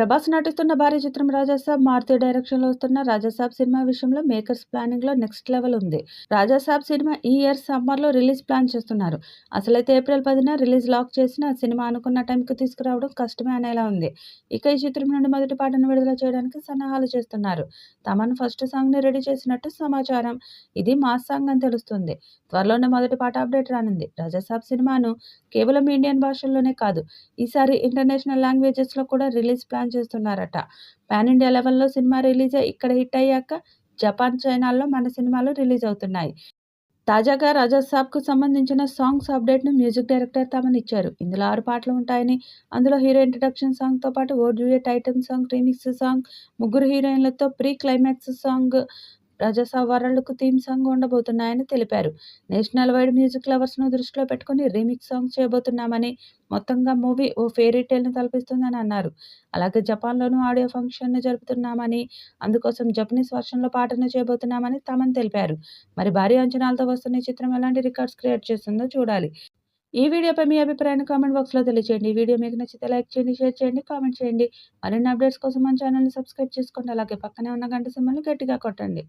ప్రభాస్ నటిస్తున్న భారీ చిత్రం 'రాజాసాబ్'. మారుతి డైరెక్షన్‌లో వస్తున్న 'రాజాసాబ్' సినిమా విషయంలో మేకర్స్ ప్లానింగ్‌లో నెక్స్ట్ లెవెల్ ఉంది. 'రాజాసాబ్' సినిమా ఈ ఇయర్ సమ్మర్‌లో రిలీజ్ ప్లాన్ చేస్తున్నారు. అసలైతే ఏప్రిల్ 10న రిలీజ్ లాక్ చేసినా సినిమా అనుకున్న టైంకి తీసుకురావడం కష్టమే అనేలా ఉంది. ఇక ఈ చిత్రం నుండి మొదటి పాటను విడుదల చేయడానికి సన్నాహాలు చేస్తున్నారు. తమన్ ఫస్ట్ సాంగ్‌ని రెడీ చేసినట్టు సమాచారం. ఇది మాస్ సాంగ్ అని తెలుస్తుంది. త్వరలోనే మొదటి పాట అప్డేట్ రానుంది. 'రాజాసాబ్' సినిమాను కేవలం ఇండియన్ భాషల్లోనే కాదు, ఈసారి ఇంటర్నేషనల్ లాంగ్వేజెస్‌లో కూడా రిలీజ్ ప్లాన్ చేస్తున్నారట. పాన్ ఇండియా లెవెల్‌లో సినిమా రిలీజ్ అయ్యి ఇక్కడ హిట్ అయ్యాక జపాన్, చైనాల్లో మన సినిమాలు రిలీజ్ అవుతున్నాయి. తాజాగా 'రాజాసాబ్'కు సంబంధించిన సాంగ్స్ అప్డేట్‌ను మ్యూజిక్ డైరెక్టర్ తమన్ ఇచ్చారు. ఇందులో 6 పాటలు ఉంటాయని, అందులో హీరో ఇంట్రడక్షన్ సాంగ్‌తో పాటు ఓ duet item song, remix song, ముగ్గురు హీరోయిన్లతో ప్రీ క్లైమాక్స్ సాంగ్, 'రాజాసాబ్ వరల్డ్'కు థీమ్ సాంగ్ ఉండబోతున్నాయని తెలిపారు. నేషనల్ వైడ్ మ్యూజిక్ లవర్స్‌ను దృష్టిలో పెట్టుకుని రీమిక్స్ సాంగ్స్ చేయబోతున్నామని, మొత్తంగా మూవీ ఓ ఫెయిరీ టేల్‌ని తలపిస్తుందని అన్నారు. అలాగే జపాన్‌లోనూ ఆడియో ఫంక్షన్‌ని జరుపుతున్నామని, అందుకోసం జపనీస్ వర్షన్‌లో పాటను చేయబోతున్నామని తమన్ తెలిపారు. మరి భారీ అంచనాలతో వస్తున్న ఈ చిత్రం ఎలాంటి రికార్డ్స్ క్రియేట్ చేస్తుందో చూడాలి. ఈ వీడియోపై మీ అభిప్రాయాన్ని కామెంట్ బాక్స్‌లో తెలియజేయండి. ఈ వీడియో మీకు నచ్చితే లైక్ చేయండి, షేర్ చేయండి, కామెంట్ చేయండి. మరిన్ని అప్డేట్స్ కోసం మన ఛానల్‌ని సబ్స్క్రైబ్ చేసుకోండి. అలాగే పక్కనే ఉన్న గంట సింబల్‌ని గట్టిగా కొట్టండి.